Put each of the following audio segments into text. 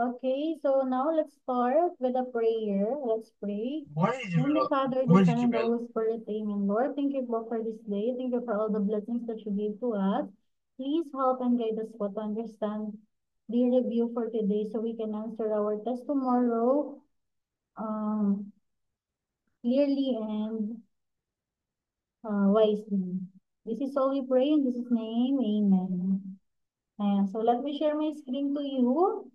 Okay, so now let's start with a prayer. Let's pray. Why did you In the build? Father, the Why did Son, you and the build? Holy Spirit, amen. Lord, thank you, Lord, for this day. Thank you for all the blessings that you gave to us. Please help and guide us to understand the review for today so we can answer our test tomorrow clearly and wisely. This is all we pray in Jesus' name, amen. So let me share my screen to you.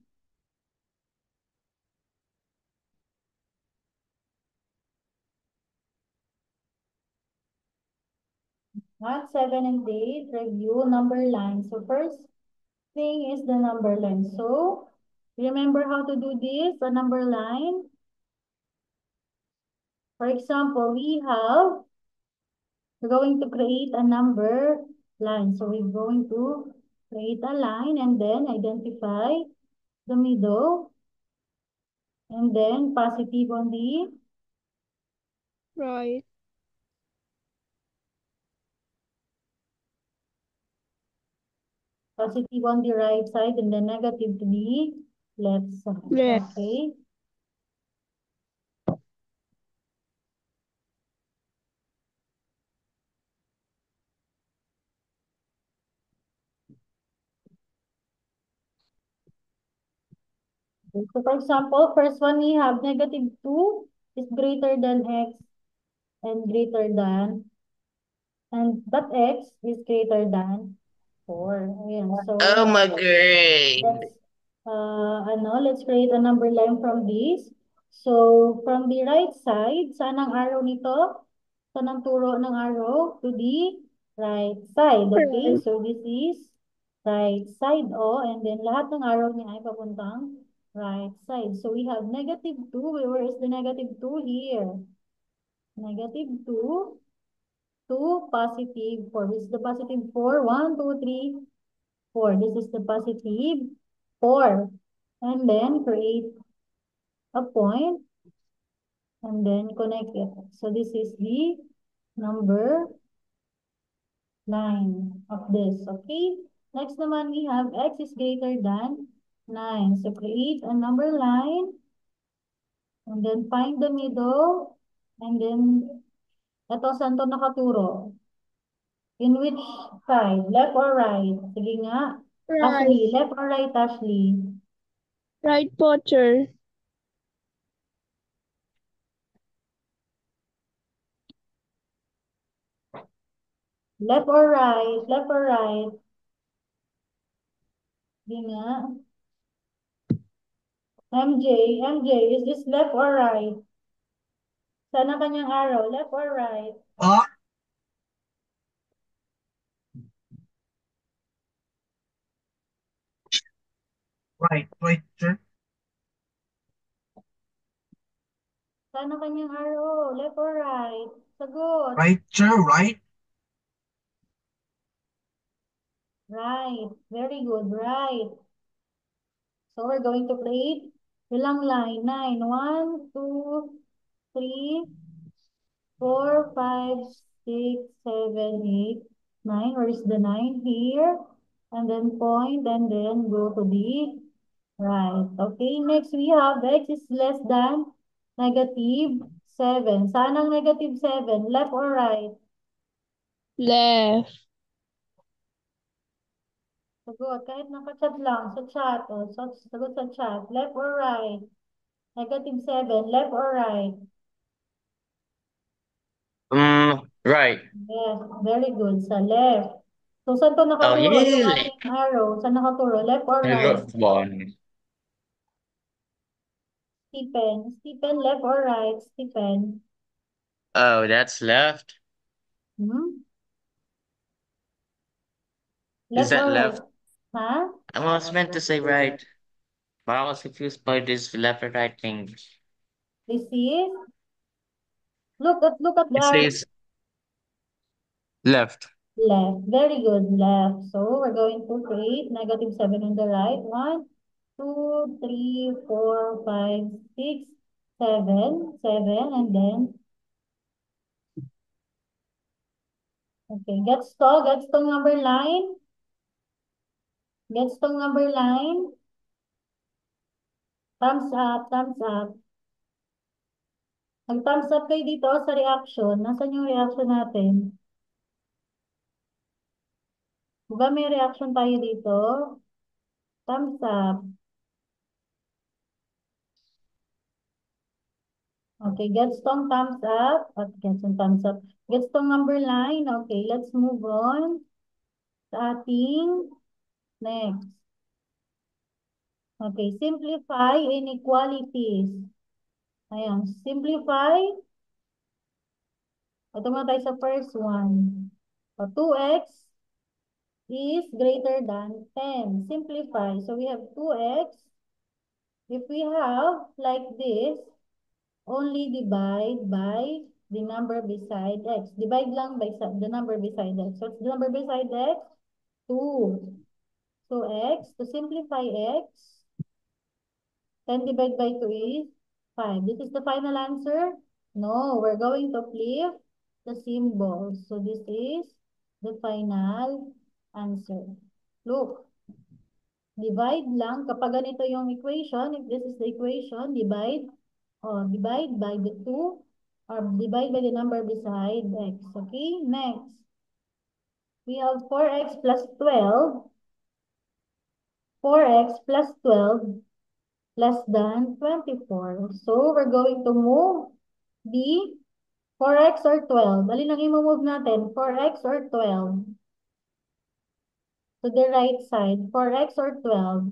Math 7 and 8, review number line. So first thing is the number line. So remember how to do this, a number line. For example, we're going to create a number line. So we're going to create a line and then identify the middle and then positive on the Right. right side and then negative to the left side. Left. Okay. So for example, first one we have negative 2 is greater than x and greater than, but x is greater than 4. Ayan, Oh so my grade. let's create a number line from this. So from the right side, saan ang arrow nito? Saan ang turo ng arrow? To the right side. Okay, Right. so this is right side o, and then lahat ng arrow niya ay papuntang right side. So we have negative 2. Where is the negative 2? Here. Negative 2 to positive 4. This is the positive 4. 1, 2, 3, 4. This is the positive 4. And then create a point and then connect it. So this is the number line of this. Okay? Next naman we have x is greater than 9. So create a number line and then find the middle and then ito saan to nakaturo? In which side? Left or right? Sige nga. Right. Ashley, left or right, Ashley? Right, Potter. Left or right? Left or right? Sige nga. MJ, is this left or right? Saan ang kanyang arrow? Left or right? Ah, right, sir. Saan ang kanyang arrow? Left or right? Sagot. Right, sir, right. Right. Very good. Right. So we're going to create ilang line? 9. 1, 2, 3, 4, 5, 6, 7, 8, 9. Where is the 9? Here. And then point and then go to the right. Okay. Next we have x is less than negative 7. Saan ang negative 7? Left or right? Left. Sagot. Kahit nakachat lang sa chat. O, sagot sa chat. Left or right? Negative 7. Left or right? Right. Yes. Very good. Sa left. So, saan to Oh, nakaturo yung really? ating arrow? Saan nakaturo? Left or I right? got one. Stephen. Stephen, left or right? Stephen. Oh, that's left. Hmm? Is Left that or right? left? Huh? I was meant to say right, but I was confused by this left and right thing. This is, look at the It arrow. says left. Left. Very good. Left. So we're going to create negative 7 on the right. 1, 2, 3, 4, 5, 6, 7. 7. And then, okay. Gets to number line. Gets to number line. Thumbs up, thumbs up. Mag-thumbs up kayo dito sa reaction. Nasaan yung reaction natin? Diba may reaction tayo dito? Thumbs up. Okay, gets tong thumbs up. At gets tong thumbs up. Gets tong number line. Okay, let's move on sa ating next. Okay, simplify inequalities. Ayan, simplify. Ito muna tayo sa first one. So, 2x is greater than 10. Simplify. So, we have 2x. If we have like this, only divide by the number beside x. Divide lang by the number beside x. What's the number beside x? 2. So, x, to simplify x, 10 divided by 2 is 5. This is the final answer? No, we're going to flip the symbols. So, this is the final answer. Look, divide lang. Kapag ganito yung equation, if this is the equation, divide by the 2 or divide by the number beside x. Okay, next. We have 4x plus 12. 4x plus 12 less than 24. So, we're going to move the 4x or 12. Alin ang i-move natin? 4x or 12? To the right side. 4x or 12?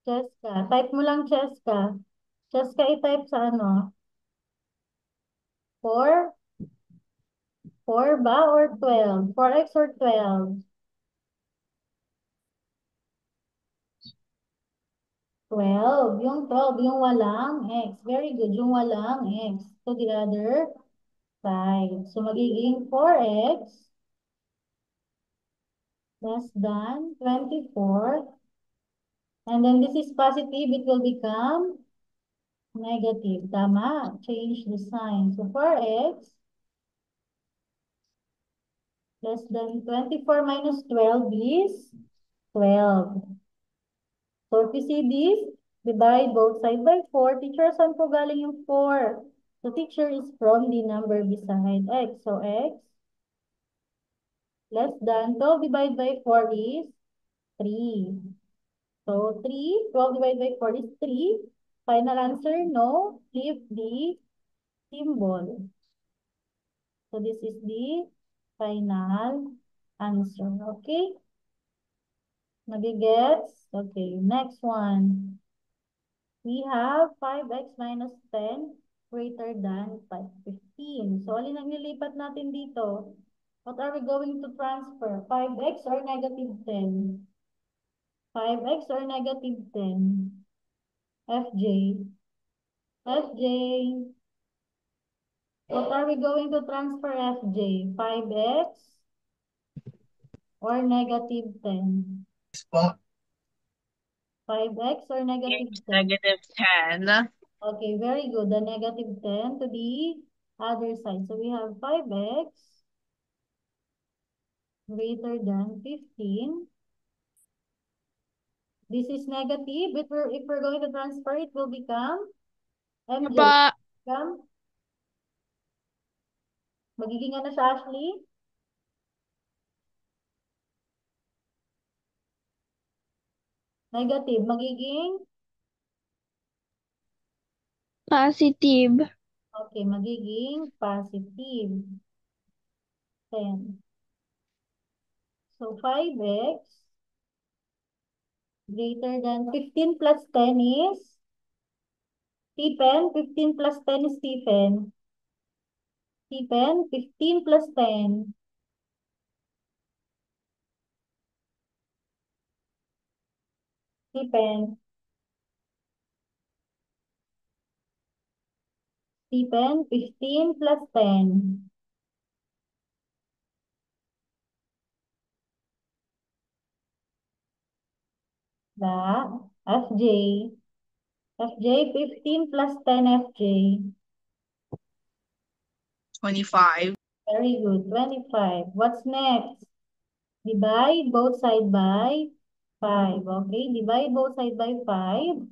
Cheska. Type mo lang Cheska. Cheska i-type sa ano? 4? 4 ba or 12? 4x or 12? 12. Yung 12, yung walang x. Very good. Yung walang x. To the other side. So, magiging 4x less than 24. And then this is positive. It will become negative. Tama. Change the sign. So, 4x less than 24 minus 12 is 12. So, if you see this, divide both sides by 4. Teacher, saan po galing yung 4? So, teacher is from the number beside x. So, x less than 12 divided by 4 is 3. So, 3, 12 divided by 4 is 3. Final answer, no. Flip the symbol. So, this is the final answer. Okay? Nabigets? Okay, next one. We have 5x minus 10 greater than 15. So, alin ang nilipat natin dito? What are we going to transfer? 5x or negative 10? 5x or negative 10? FJ. FJ. What are we going to transfer, FJ? 5x or negative 10? 5x or negative 10? Negative 10. Okay, very good. The negative 10 to the other side. So we have 5x greater than 15. This is negative. If we're going to transfer, it will become MJ. Papa, Become, magiging ano siya, Ashley? Negative. Magiging? positive. Okay, magiging positive 10. So 5x greater than 15 plus 10 is Stephen. 15 plus 10 is Stephen. Stephen, 15 plus 10. Stephen. Stephen, 15 plus 10. Ba? FJ. FJ, 15 plus 10, FJ. 25. Very good. 25. What's next? Divide both side by 5. Okay, divide both sides by 5.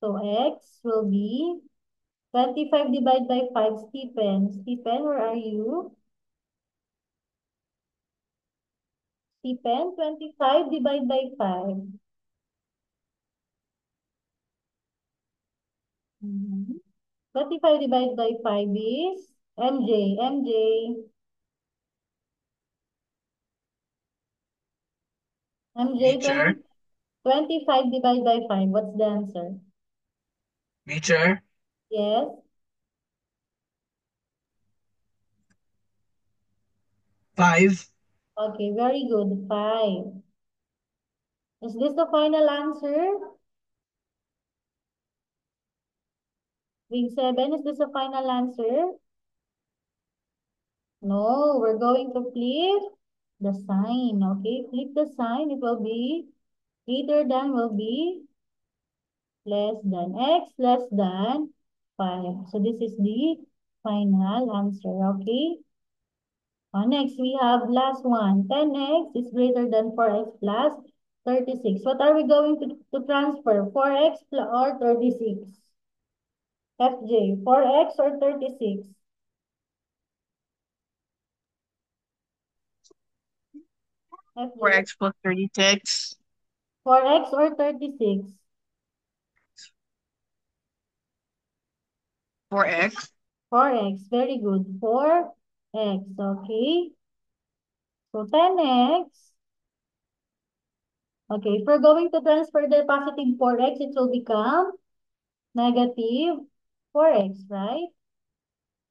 So x will be 25 divided by 5. Stephen. Stephen, where are you? Stephen, 25 divided by 5. 25 divided by 5 is MJ. MJ. MJ, Teacher, 25 divided by 5. What's the answer? teacher, Yes. 5. Okay, very good. 5. Is this the final answer? Wing 7, is this the final answer? No, we're going to flip the sign. Okay, flip the sign. It will be greater than will be less than x less than 5. So this is the final answer. Okay. Next, we have last one. 10x is greater than 4x plus 36. What are we going to transfer? 4x or 36? FJ, 4x or 36? FJ, 4x plus 36. 4x or 36? 4x. 4x, very good. 4x, okay. So 10x. Okay, if we're going to transfer the positive 4x, it will become negative 4x, right?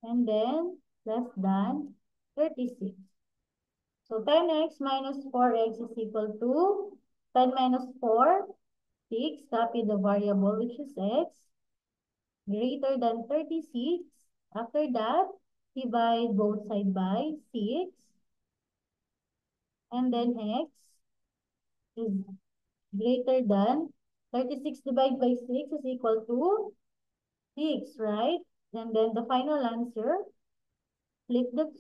And then less than 36. So 10x minus 4x is equal to 10 minus 4, 6. Copy the variable, which is x, greater than 36. After that, divide both sides by 6. And then x is greater than 36 divided by 6 is equal to 6, right? And then the final answer, flip the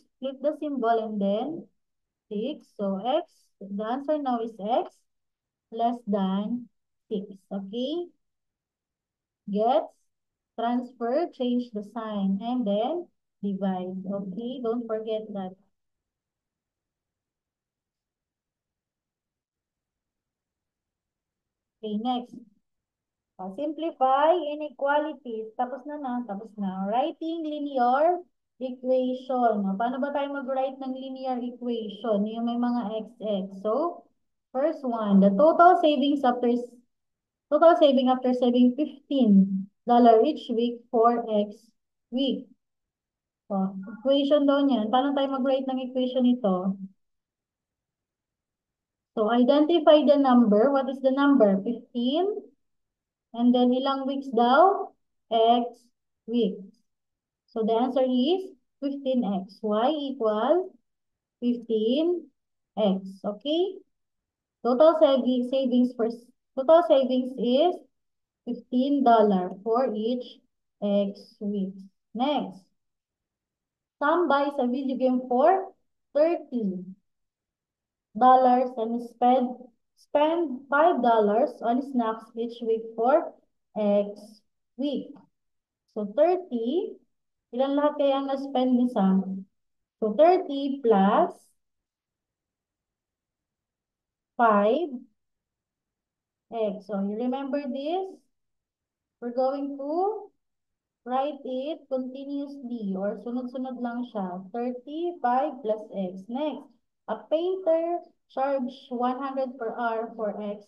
symbol and then 6. So x, the answer now is x less than 6. Okay? Gets, transfer, change the sign, and then divide. Okay? Don't forget that. Okay, next. Simplify inequalities. Tapos na. Tapos na. Writing linear equation. Paano ba tayo mag-write ng linear equation? Yung may mga xx. So, first one, the total saving after saving $15 each week for X week. So, equation daw niyan. Paano tayo mag-write ng equation ito? So, identify the number. What is the number? 15. And then, ilang weeks daw? X weeks. So, the answer is 15x. Y equals 15x. Okay? Total savings is $15 for each X weeks. Next, Sam buys a video game for $30 and spend $5 on snacks each week for X week. So 30, ilan lahat kaya ang na-spend ni Sam? So 30 plus 5x. So you remember this? We're going to write it continuously or sunod-sunod lang siya. 35 plus x. Next, a painter charge 100 per hour for x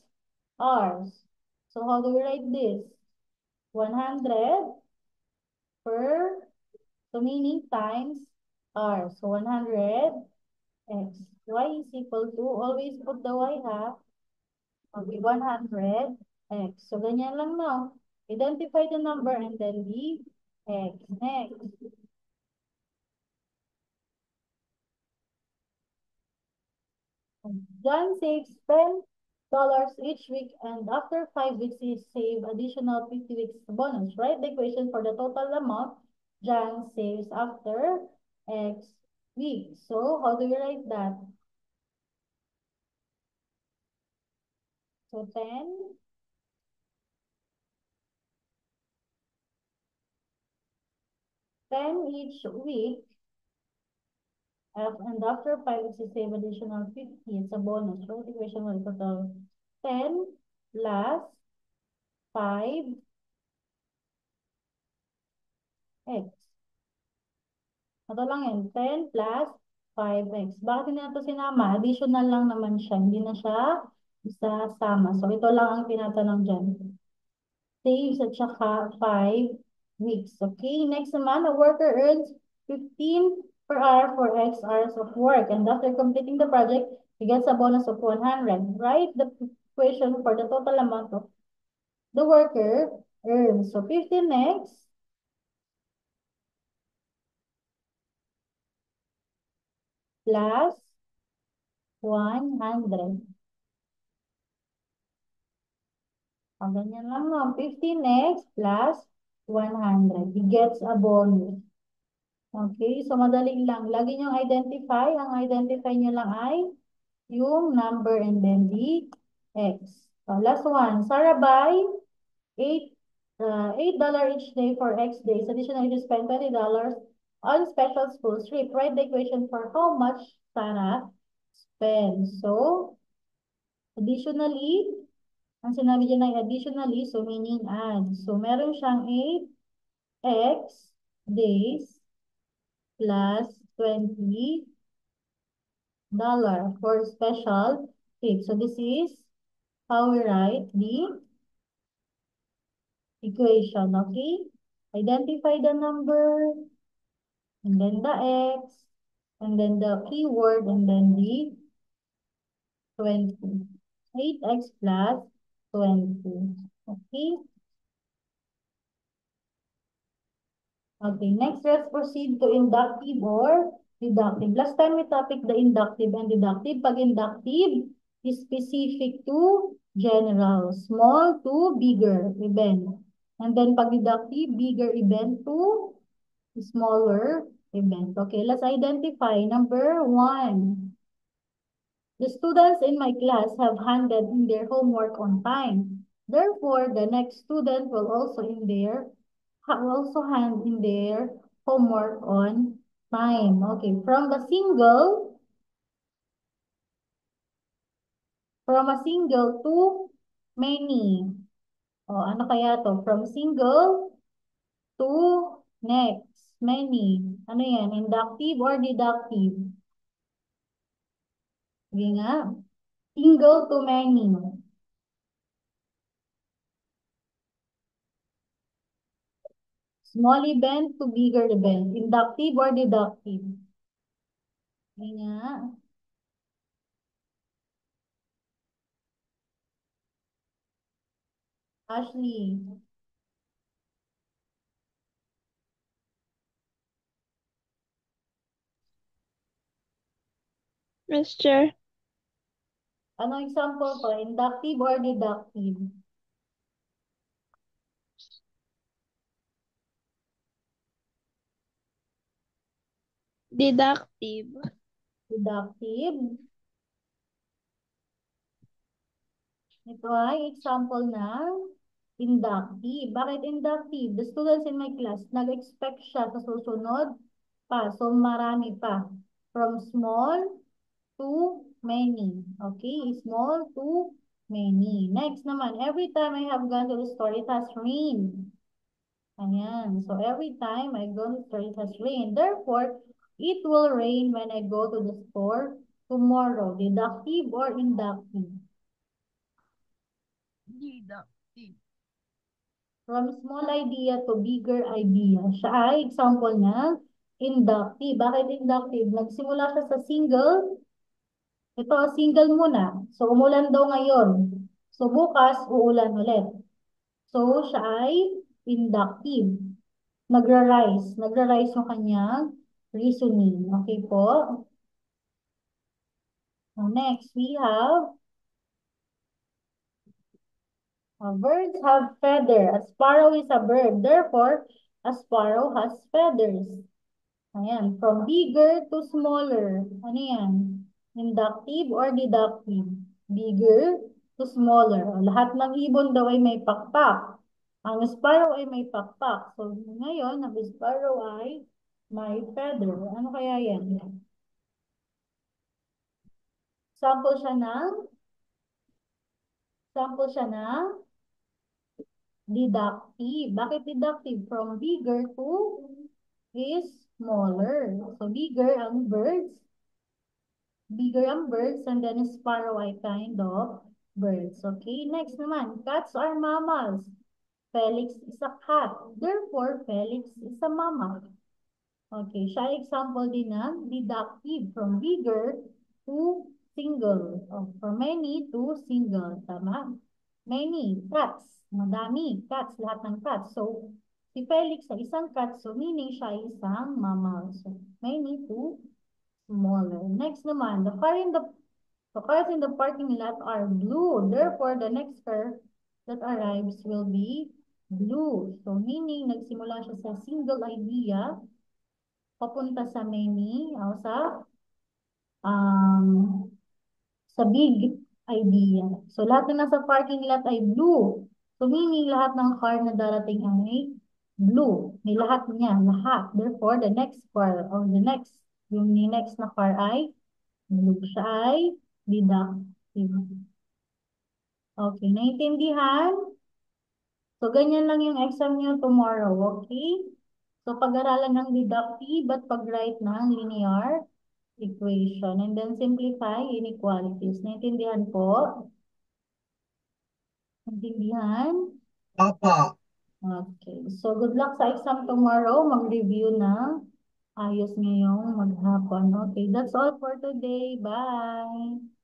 hours. So how do we write this? 100 per, so meaning times r. So 100 x. Y is equal to, always put the y ha. Okay, 100 x. So ganyan lang now. Identify the number and then the x. Next. John saves $10 each week, and after 5 weeks, he save additional 50 weeks bonus. Write the equation for the total amount John saves after X weeks. So, how do we write that? So 10 each week. And after 5 weeks, you save additional 50. It's a bonus. So the equation will total 10 plus 5x. Ito lang yun. 10 plus 5x. Bakit hindi na ito sinama? Additional lang naman siya. Hindi na siya isasama. So ito lang ang tinatanong dyan. Saves at saka 5 weeks. Okay, next naman, a worker earns 15 per hour for X hours of work. And after completing the project, he gets a bonus of 100. Write the equation for the total amount of the worker earns. So 15X plus 100. O, ganyan lang no. 15X plus 100. He gets a bonus. Okay, so madali lang. Lagi niyong identify. Ang identify niyo lang ay yung number and then the X. So, last one. Sarah buy $8 each day for X days. Additionally, you spend $20 on special school trip. Write the equation for how much Sarah spends. So, additionally, ang sinabi dyan ay additionally, so meaning add. So, meron siyang 8x days plus $20 for special trip. So, this is how we write the equation, okay? Identify the number, and then the x, and then the keyword, and then the 20. 8x plus 20. Okay? Okay, next let's proceed to inductive or deductive. Last time we topic the inductive and deductive. Pag inductive is specific to general, small to bigger event. And then pag deductive, bigger event to smaller event. Okay, let's identify. Number 1. The students in my class have handed in their homework on time. Therefore, the next student will also hand in their homework on time. Okay, from a single to many. O, ano kaya to? From single to next, many. Ano yan? Inductive or deductive? Sige nga. Single to many. Small event to bigger event. Inductive or deductive? Sige nga. Ashley. Mister, Anong example to? Inductive or deductive? deductive. Deductive. Ito ay example ng inductive. Bakit inductive? The students in my class, nag-expect siya sa susunod pa. So, marami pa. From small to many. Okay? Small to many. Next naman, every time I have gone to the store, it has rained. Ayan. So, every time I go to the store, it has rained. Therefore, it will rain when I go to the store tomorrow. Deductive or inductive? Deductive. From small idea to bigger idea. Siya ay example niya, inductive. Bakit inductive? Nagsimula siya sa single. Ito, single muna. So, umulan daw ngayon. So, bukas, uulan ulit. So, siya ay inductive. Nagra-rise. Nagra-rise yung kanyang reasoning. Okay po? Now, next, we have birds have feather. A sparrow is a bird. Therefore, a sparrow has feathers. Ayan. From bigger to smaller. Ano yan? Inductive or deductive? Bigger to smaller. Lahat ng ibon daw ay may pakpak. Ang sparrow ay may pakpak. So, ngayon, ang sparrow ay may feather. Ano kaya yan? Sample siya ng deductive. Bakit deductive? From bigger to is smaller. So, bigger ang birds, and then sparrow ay kind of birds. Okay, next naman, cats are mammals. Felix is a cat. Therefore, Felix is a mammal. Okay, siya example din ng deductive from bigger to single. From many to single. Tama? Many, cats. Madami, cats, lahat ng cats. So, si Felix ay isang cat, so meaning siya ay isang mammal. So, many to smaller. Next naman, the cars in the parking lot are blue. Therefore, the next car that arrives will be blue. So, meaning, nagsimula siya sa single idea, papunta sa many, o um, sa big idea. So, lahat na nasa parking lot ay blue. So, meaning, lahat ng car na darating ay blue. May lahat niya, lahat. Therefore, the next car, or yung next na car ay blue. Siya ay deductive. Okay, naintindihan? So, ganyan lang yung exam nyo tomorrow, okay? So, pag-aralan ng deductive at pag-write ng linear equation. And then, simplify inequalities. Naintindihan po? Naintindihan? Opo. Okay. So, good luck sa exam tomorrow. Mag-review ng ayos ngayong maghapon. Okay, that's all for today. Bye!